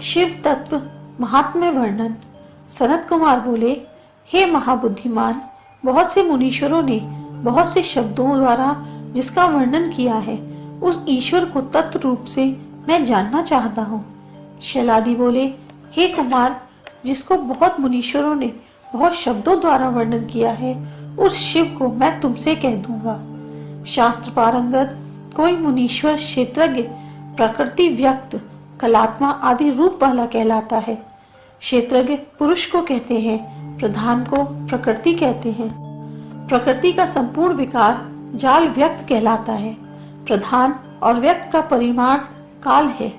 शिव तत्व महात्म्य वर्णन। सनत कुमार बोले, हे महाबुद्धिमान, बहुत से मुनीश्वरों ने बहुत से शब्दों द्वारा जिसका वर्णन किया है, उस ईश्वर को तत्व रूप से मैं जानना चाहता हूँ। शैलादि बोले, हे कुमार, जिसको बहुत मुनीश्वरों ने बहुत शब्दों द्वारा वर्णन किया है, उस शिव को मैं तुमसे कह दूंगा। शास्त्र पारंगत कोई मुनीश्वर क्षेत्रज्ञ प्रकृति व्यक्त कलात्मा आदि रूप वाला कहलाता है। क्षेत्रज्ञ पुरुष को कहते हैं, प्रधान को प्रकृति कहते हैं। प्रकृति का संपूर्ण विकार जाल व्यक्त कहलाता है। प्रधान और व्यक्त का परिमाण काल है।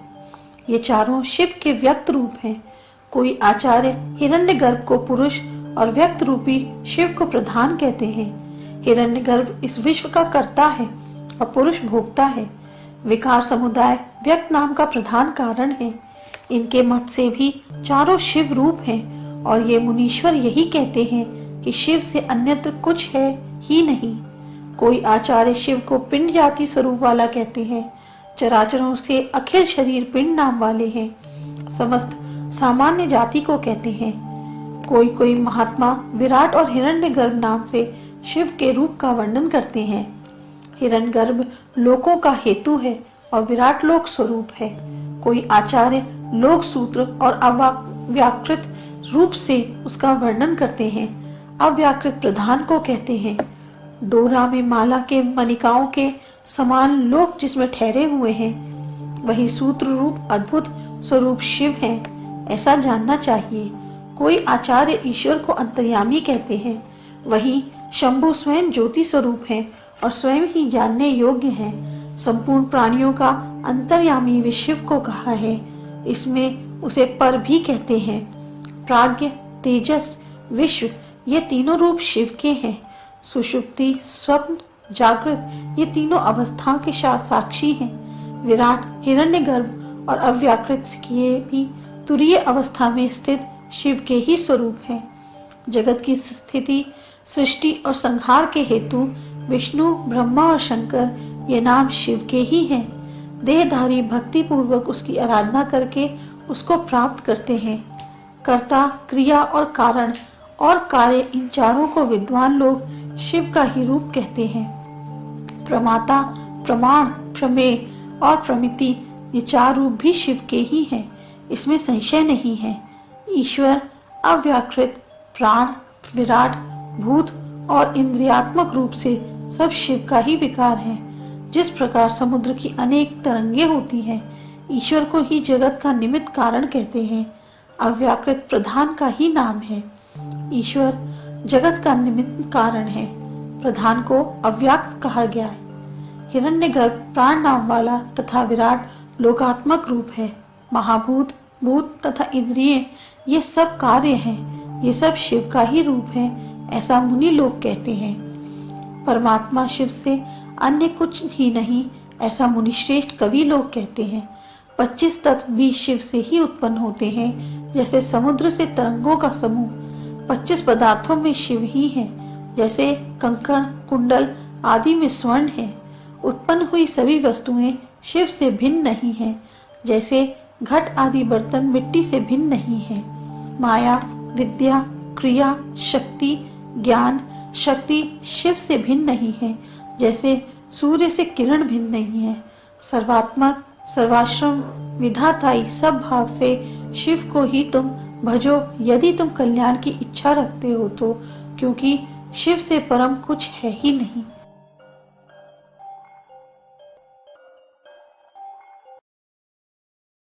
ये चारों शिव के व्यक्त रूप हैं। कोई आचार्य हिरण्यगर्भ को पुरुष और व्यक्त रूपी शिव को प्रधान कहते हैं। हिरण्यगर्भ इस विश्व का कर्ता है और पुरुष भोक्ता है। विकार समुदाय व्यक्त नाम का प्रधान कारण है। इनके मत से भी चारों शिव रूप हैं और ये मुनीश्वर यही कहते हैं कि शिव से अन्यत्र कुछ है ही नहीं। कोई आचार्य शिव को पिंड जाति स्वरूप वाला कहते हैं। चराचरों से अखिल शरीर पिंड नाम वाले हैं। समस्त सामान्य जाति को कहते हैं। कोई कोई महात्मा विराट और हिरण्यगर्भ नाम से शिव के रूप का वर्णन करते हैं। हिरण्यगर्भ लोकों का हेतु है और विराट लोक स्वरूप है। कोई आचार्य लोक सूत्र और अव्याकृत रूप से उसका वर्णन करते हैं। अव्याकृत प्रधान को कहते हैं। डोरा में माला के मणिकाओं के समान लोक जिसमें ठहरे हुए हैं, वही सूत्र रूप अद्भुत स्वरूप शिव है, ऐसा जानना चाहिए। कोई आचार्य ईश्वर को अंतर्यामी कहते हैं। वही शंभु स्वयं ज्योति स्वरूप है और स्वयं ही जानने योग्य है। संपूर्ण प्राणियों का अंतर्यामी वे शिव को कहा है। इसमें उसे पर भी कहते हैं। प्राज्ञ, तेजस, विश्व ये तीनों रूप शिव के हैं। सुषुप्ति, स्वप्न, जागृत ये तीनों अवस्थाओं के साक्षी हैं। विराट, हिरण्यगर्भ और अव्याकृत किए भी तुरीय अवस्था में स्थित शिव के ही स्वरूप है। जगत की स्थिति, सृष्टि और संहार के हेतु विष्णु, ब्रह्मा और शंकर ये नाम शिव के ही हैं। देहधारी भक्ति पूर्वक उसकी आराधना करके उसको प्राप्त करते हैं। कर्ता, क्रिया और कारण और कार्य इन चारों को विद्वान लोग शिव का ही रूप कहते हैं। प्रमाता, प्रमाण, प्रमेय और प्रमिति ये चार रूप भी शिव के ही हैं, इसमें संशय नहीं है। ईश्वर अव्याकृत, प्राण, विराट, भूत और इंद्रियात्मक रूप से सब शिव का ही विकार है। जिस प्रकार समुद्र की अनेक तरंगे होती हैं, ईश्वर को ही जगत का निमित्त कारण कहते हैं। अव्याकृत प्रधान का ही नाम है। ईश्वर जगत का निमित्त कारण है। प्रधान को अव्याक्त कहा गया है। हिरण्यगर्भ प्राण नाम वाला तथा विराट लोकात्मक रूप है। महाभूत, भूत तथा इंद्रिय ये सब कार्य हैं। ये सब शिव का ही रूप है, ऐसा मुनि लोग कहते हैं। परमात्मा शिव से अन्य कुछ ही नहीं, ऐसा मुनिश्रेष्ठ कवि लोग कहते हैं। 25 तत्व भी शिव से ही उत्पन्न होते हैं। जैसे समुद्र से तरंगों का समूह 25 पदार्थों में शिव ही है। जैसे कंकड़, कुंडल आदि में स्वर्ण है। उत्पन्न हुई सभी वस्तुएं शिव से भिन्न नहीं है। जैसे घट आदि बर्तन मिट्टी से भिन्न नहीं है। माया, विद्या, क्रिया, शक्ति, ज्ञान, शक्ति शिव से भिन्न नहीं है। जैसे सूर्य से किरण भिन्न नहीं है। सर्वात्मक, सर्वाश्रम, विधाताई सब भाव से शिव को ही तुम भजो यदि तुम कल्याण की इच्छा रखते हो तो, क्योंकि शिव से परम कुछ है ही नहीं।